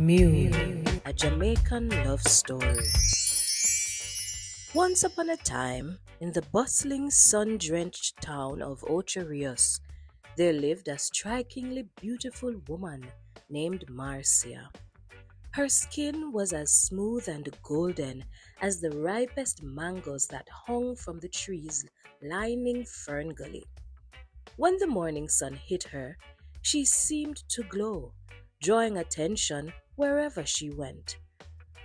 Mule, a Jamaican love story. Once upon a time, in the bustling, sun drenched town of Ocho Rios, there lived a strikingly beautiful woman named Marcia. Her skin was as smooth and golden as the ripest mangoes that hung from the trees lining Fern Gully. When the morning sun hit her, she seemed to glow, drawing attention wherever she went.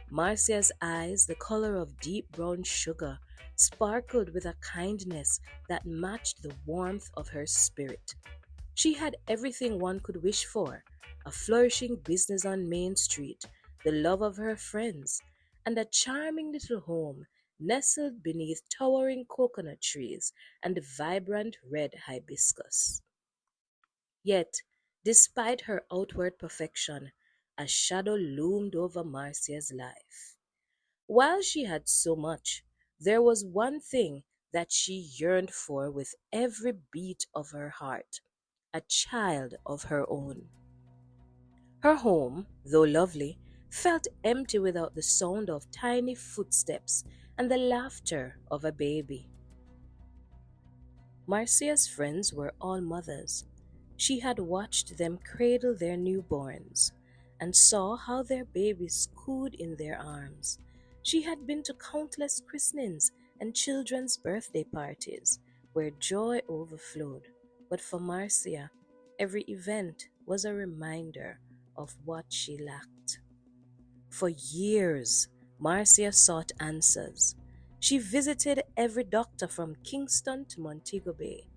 Marcia's eyes, the color of deep brown sugar, sparkled with a kindness that matched the warmth of her spirit. She had everything one could wish for: a flourishing business on Main Street, the love of her friends, and a charming little home nestled beneath towering coconut trees and vibrant red hibiscus. Yet, despite her outward perfection, a shadow loomed over Marcia's life. While she had so much, there was one thing that she yearned for with every beat of her heart: a child of her own. Her home, though lovely, felt empty without the sound of tiny footsteps and the laughter of a baby. Marcia's friends were all mothers. She had watched them cradle their newborns and saw how their babies cooed in their arms. She had been to countless christenings and children's birthday parties where joy overflowed. But for Marcia, every event was a reminder of what she lacked. For years, Marcia sought answers. She visited every doctor from Kingston to Montego Bay.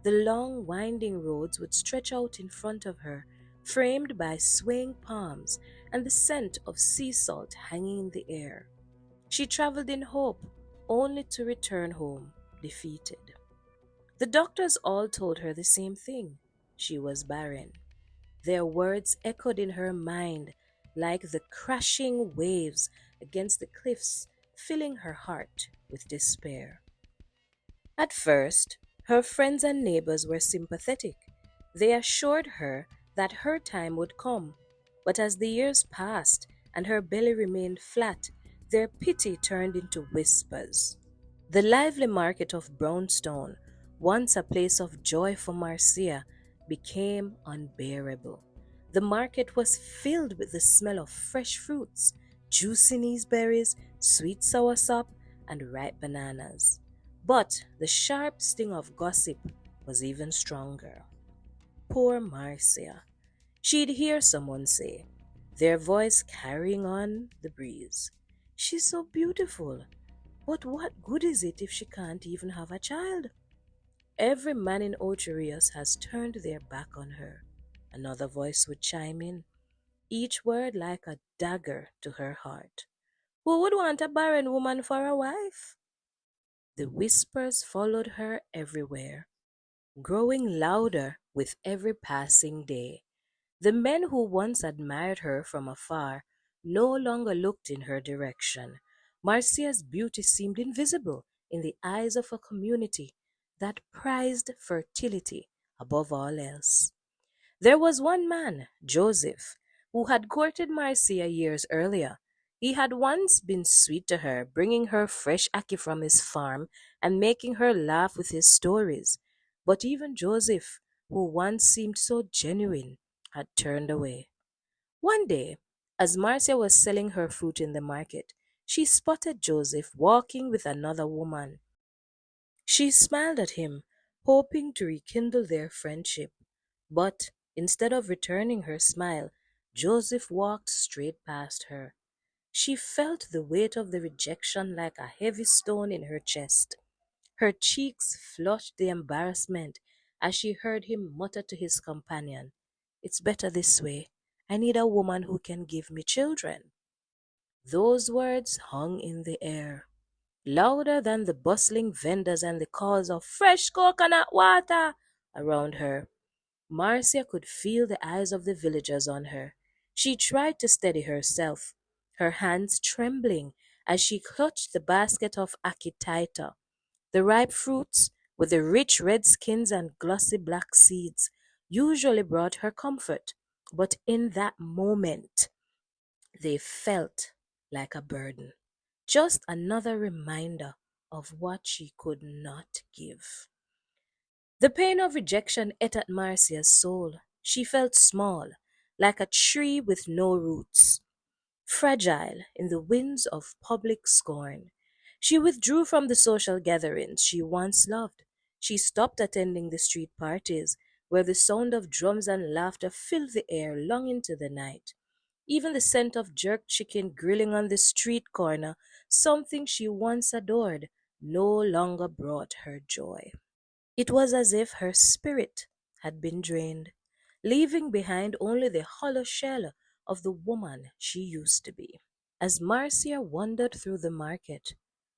The long, winding roads would stretch out in front of her, framed by swaying palms and the scent of sea salt hanging in the air. She traveled in hope, only to return home defeated. The doctors all told her the same thing: she was barren. Their words echoed in her mind like the crashing waves against the cliffs, filling her heart with despair. At first, her friends and neighbors were sympathetic. They assured her that her time would come. But as the years passed and her belly remained flat, their pity turned into whispers. The lively market of Brownstone, once a place of joy for Marcia, became unbearable. The market was filled with the smell of fresh fruits, juicy berries, sweet soursop, and ripe bananas. But the sharp sting of gossip was even stronger. Poor Marcia. She'd hear someone say, their voice carrying on the breeze, "She's so beautiful, but what good is it if she can't even have a child?" "Every man in Ocherius has turned their back on her," another voice would chime in, each word like a dagger to her heart. "Who would want a barren woman for a wife?" The whispers followed her everywhere, growing louder with every passing day. The men who once admired her from afar no longer looked in her direction. Marcia's beauty seemed invisible in the eyes of a community that prized fertility above all else. There was one man, Joseph, who had courted Marcia years earlier. He had once been sweet to her, bringing her fresh ackee from his farm and making her laugh with his stories. But even Joseph, who once seemed so genuine, had turned away. One day, as Marcia was selling her fruit in the market, she spotted Joseph walking with another woman. She smiled at him, hoping to rekindle their friendship. But instead of returning her smile, Joseph walked straight past her. She felt the weight of the rejection like a heavy stone in her chest. Her cheeks flushed the embarrassment as she heard him mutter to his companion, "It's better this way. I need a woman who can give me children." Those words hung in the air, louder than the bustling vendors and the calls of "fresh coconut water" around her. Marcia could feel the eyes of the villagers on her. She tried to steady herself, her hands trembling as she clutched the basket of ackee tighter. The ripe fruits, with the rich red skins and glossy black seeds, usually brought her comfort. But in that moment, They felt like a burden, just another reminder of what she could not give. The pain of rejection ate at Marcia's soul. She felt small, like a tree with no roots, fragile in the winds of public scorn. She withdrew from the social gatherings she once loved. She stopped attending the street parties where the sound of drums and laughter filled the air long into the night. Even the scent of jerk chicken grilling on the street corner, something she once adored, no longer brought her joy. It was as if her spirit had been drained, leaving behind only the hollow shell of the woman she used to be. As Marcia wandered through the market,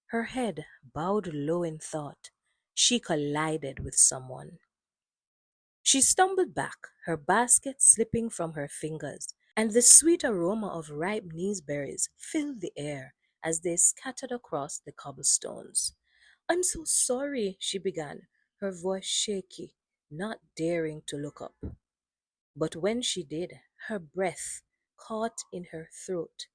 her head bowed low in thought, she collided with someone. She stumbled back, her basket slipping from her fingers, and the sweet aroma of ripe berries filled the air as they scattered across the cobblestones. I'm so sorry, she began, her voice shaky, not daring to look up. But when she did, her breath caught in her throat.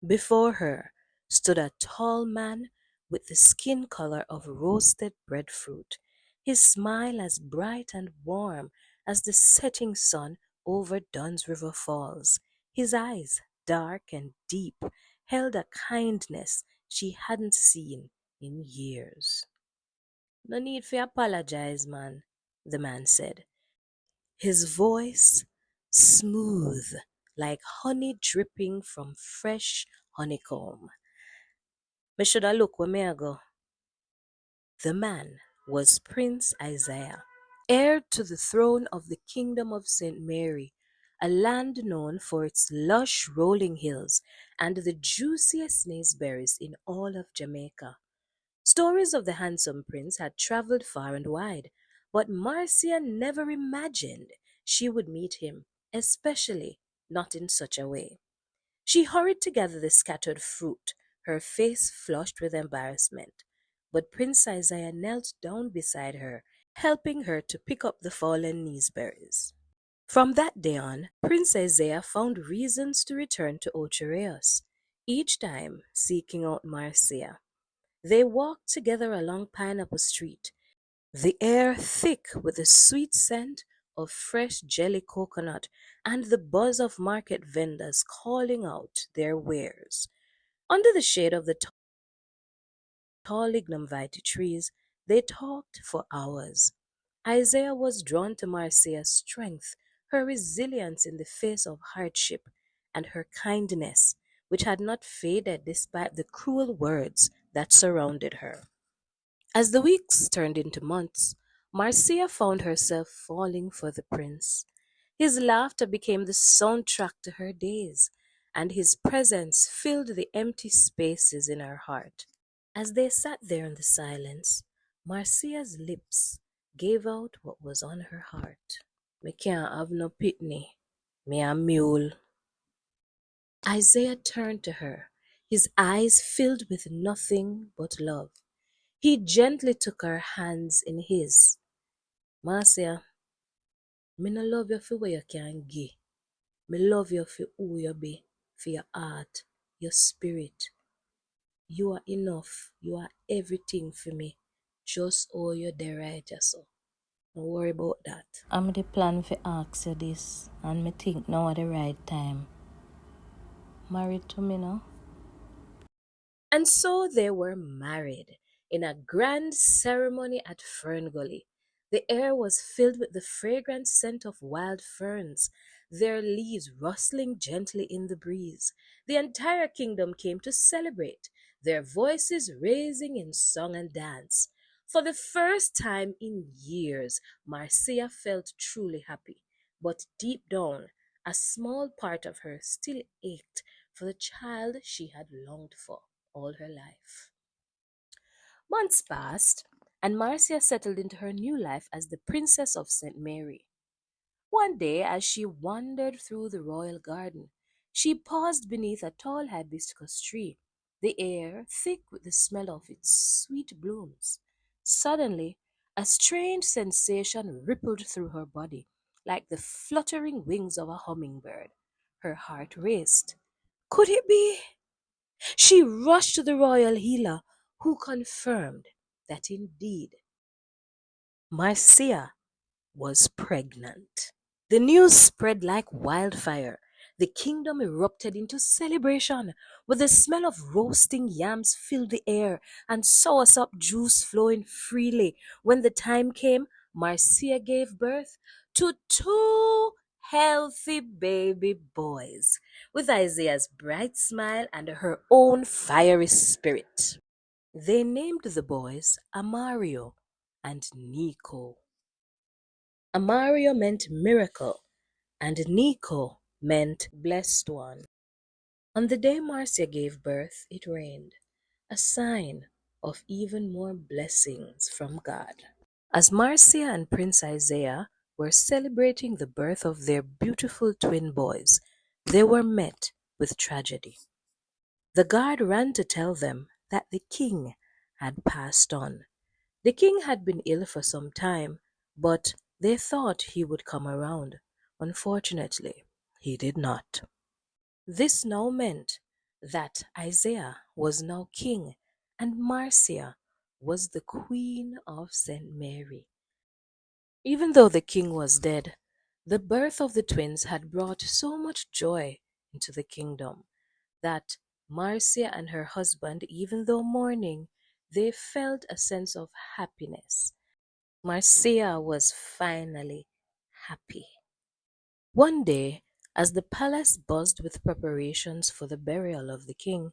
Before her stood a tall man with the skin color of roasted breadfruit, his smile as bright and warm as the setting sun over Dunn's River Falls. His eyes, dark and deep, held a kindness she hadn't seen in years. No need for apologize, man, the man said, his voice smooth like honey dripping from fresh honeycomb. Me shoulda look where me a go. The man was Prince Isaiah, heir to the throne of the Kingdom of St. Mary, a land known for its lush rolling hills and the juiciest berries in all of Jamaica. Stories of the handsome prince had traveled far and wide, but Marcia never imagined she would meet him, especially not in such a way. She hurried to gather the scattered fruit, her face flushed with embarrassment. But Prince Isaiah knelt down beside her, helping her to pick up the fallen berries. From that day on, Prince Isaiah found reasons to return to Ochereos, each time seeking out Marcia. They walked together along Pineapple Street, the air thick with the sweet scent of fresh jelly coconut and the buzz of market vendors calling out their wares. Under the shade of the tall lignum vitae trees, they talked for hours. Isaiah was drawn to Marcia's strength, her resilience in the face of hardship, and her kindness, which had not faded despite the cruel words that surrounded her. As the weeks turned into months, Marcia found herself falling for the prince. His laughter became the soundtrack to her days, and his presence filled the empty spaces in her heart. As they sat there in the silence, Marcia's lips gave out what was on her heart. Me can't have no pitney, me a mule. Isaiah turned to her, his eyes filled with nothing but love. He gently took her hands in his. Marcia, me no love you for what you can give. Me love you for who you be, for your heart, your spirit. You are enough. You are everything for me. Just all you're there right so. Don't worry about that. I'm the plan for ask you this, and me think now at the right time. Married to me now? And so they were married in a grand ceremony at Fern Gully. The air was filled with the fragrant scent of wild ferns, their leaves rustling gently in the breeze. The entire kingdom came to celebrate, their voices raising in song and dance. For the first time in years, Marcia felt truly happy. But deep down, a small part of her still ached for the child she had longed for all her life. Months passed, and Marcia settled into her new life as the Princess of St. Mary. One day, as she wandered through the royal garden, she paused beneath a tall hibiscus tree, the air thick with the smell of its sweet blooms. Suddenly, a strange sensation rippled through her body, like the fluttering wings of a hummingbird. Her heart raced. Could it be? She rushed to the royal healer, who confirmed that indeed Marcia was pregnant. The news spread like wildfire. The kingdom erupted into celebration, with the smell of roasting yams filled the air and soursop juice flowing freely. When the time came, Marcia gave birth to two healthy baby boys, with Isaiah's bright smile and her own fiery spirit. They named the boys Amario and Nico. Amario meant miracle, and Nico meant blessed one. On the day Marcia gave birth, it rained, a sign of even more blessings from God. As Marcia and Prince Isaiah were celebrating the birth of their beautiful twin boys, they were met with tragedy. The guard ran to tell them that the king had passed on. The king had been ill for some time, but they thought he would come around. Unfortunately, he did not. This now meant that Isaiah was now king and Marcia was the queen of St. Mary. Even though the king was dead, the birth of the twins had brought so much joy into the kingdom that Marcia and her husband, even though mourning, they felt a sense of happiness. Marcia was finally happy. One day, as the palace buzzed with preparations for the burial of the king,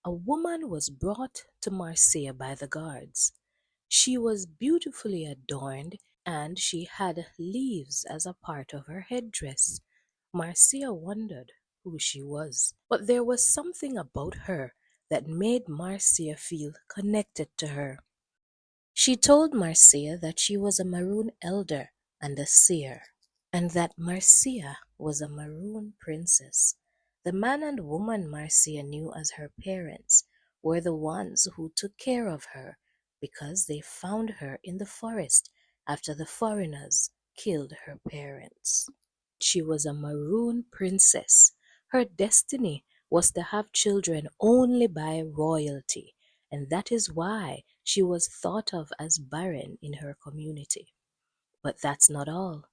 a woman was brought to Marcia by the guards. She was beautifully adorned and she had leaves as a part of her headdress. Marcia wondered who she was, but there was something about her that made Marcia feel connected to her. She told Marcia that she was a Maroon elder and a seer, and that Marcia was a Maroon princess. The man and woman Marcia knew as her parents were the ones who took care of her because they found her in the forest after the foreigners killed her parents. She was a Maroon princess. Her destiny was to have children only by royalty, and that is why she was thought of as barren in her community. But that's not all.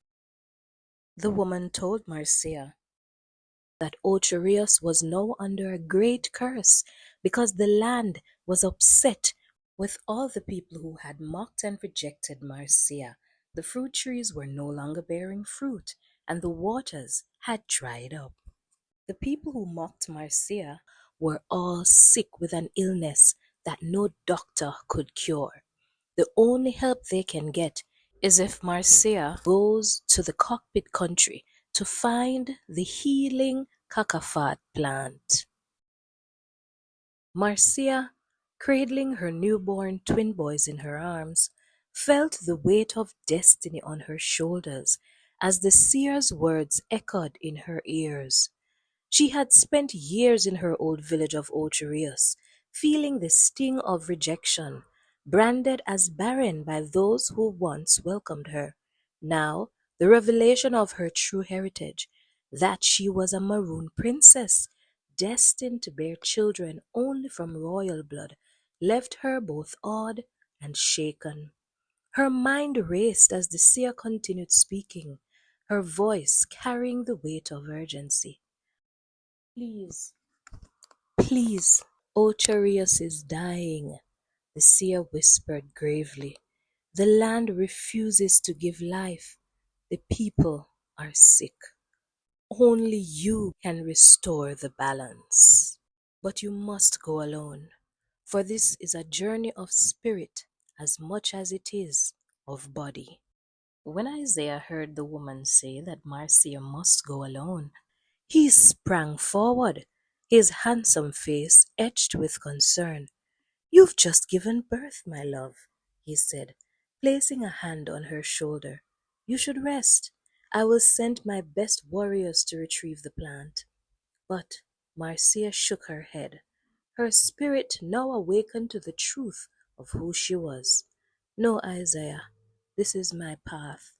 The woman told Marcia that Ocherius was now under a great curse because the land was upset with all the people who had mocked and rejected Marcia. The fruit trees were no longer bearing fruit, and the waters had dried up. The people who mocked Marcia were all sick with an illness that no doctor could cure. The only help they can get is if Marcia goes to the cockpit country to find the healing cacafat plant. Marcia, cradling her newborn twin boys in her arms, felt the weight of destiny on her shoulders as the seer's words echoed in her ears. She had spent years in her old village of Ocherius, feeling the sting of rejection, branded as barren by those who once welcomed her. Now, the revelation of her true heritage, that she was a Maroon princess, destined to bear children only from royal blood, left her both awed and shaken. Her mind raced as the seer continued speaking, her voice carrying the weight of urgency. Please, please, Ocherius is dying, the seer whispered gravely. The land refuses to give life. The people are sick. Only you can restore the balance. But you must go alone, for this is a journey of spirit as much as it is of body. When Isaiah heard the woman say that Marcia must go alone, he sprang forward, his handsome face etched with concern. "You've just given birth, my love," he said, placing a hand on her shoulder. "You should rest. I will send my best warriors to retrieve the plant." But Marcia shook her head, her spirit now awakened to the truth of who she was. "No, Isaiah, this is my path.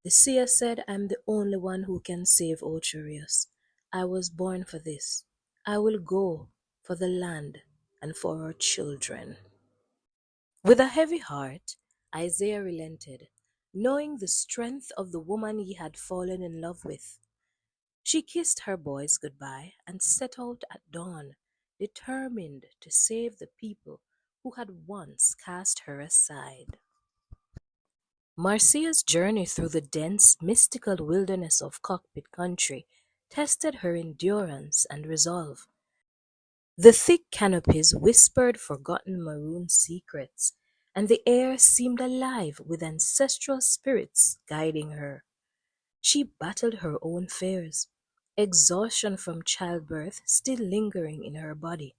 The seer said I'm the only one who can save Ocherius. I was born for this. I will go for the land and for our children. With a heavy heart, Isaiah relented, knowing the strength of the woman he had fallen in love with. She kissed her boys goodbye and set out at dawn, determined to save the people who had once cast her aside. Marcia's journey through the dense, mystical wilderness of Cockpit Country tested her endurance and resolve. The thick canopies whispered forgotten maroon secrets, and the air seemed alive with ancestral spirits guiding her. She battled her own fears, exhaustion from childbirth still lingering in her body,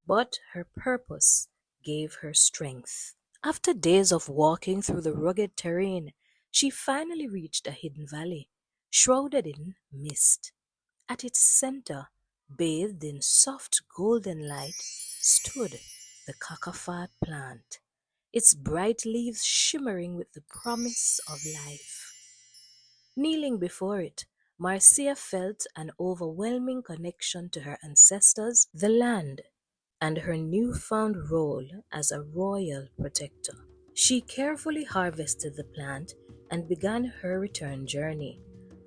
but her purpose gave her strength. After days of walking through the rugged terrain, she finally reached a hidden valley, shrouded in mist. At its center, bathed in soft golden light, stood the cacafat plant, its bright leaves shimmering with the promise of life. Kneeling before it, Marcia felt an overwhelming connection to her ancestors, the land, and her newfound role as a royal protector. She carefully harvested the plant and began her return journey,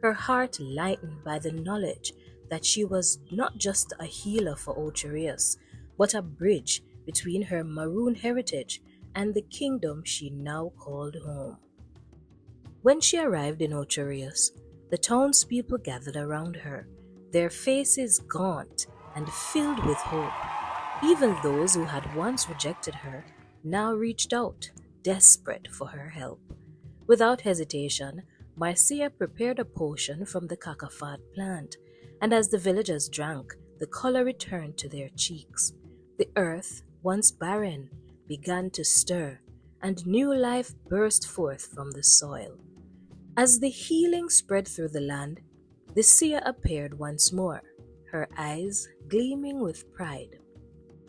her heart lightened by the knowledge that she was not just a healer for Ocherius, but a bridge between her maroon heritage and the kingdom she now called home. When she arrived in Ocherius, the townspeople gathered around her, their faces gaunt and filled with hope. Even those who had once rejected her now reached out, desperate for her help. Without hesitation, Marcia prepared a potion from the cacafat plant, and as the villagers drank, the color returned to their cheeks. The earth, once barren, began to stir, and new life burst forth from the soil. As the healing spread through the land, the seer appeared once more, her eyes gleaming with pride.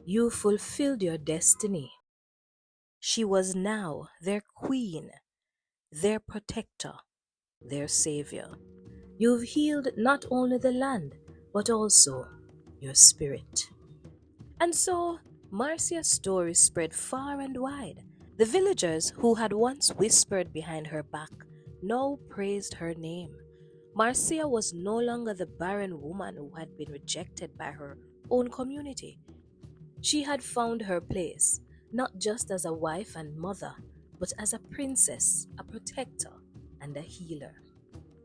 You fulfilled your destiny. She was now their queen, their protector, their savior. You've healed not only the land, but also your spirit. And so, Marcia's story spread far and wide. The villagers who had once whispered behind her back now praised her name. Marcia was no longer the barren woman who had been rejected by her own community. She had found her place, not just as a wife and mother, but as a princess, a protector, and a healer.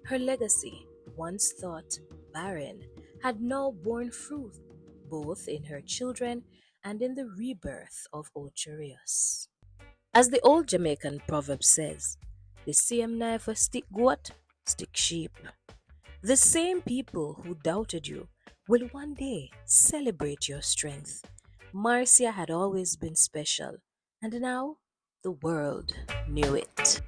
Her legacy, once thought barren, had now borne fruit, both in her children and in the rebirth of Ocherius. As the old Jamaican proverb says, the same knife for stick goat, stick sheep. The same people who doubted you will one day celebrate your strength. Marcia had always been special, and now the world knew it.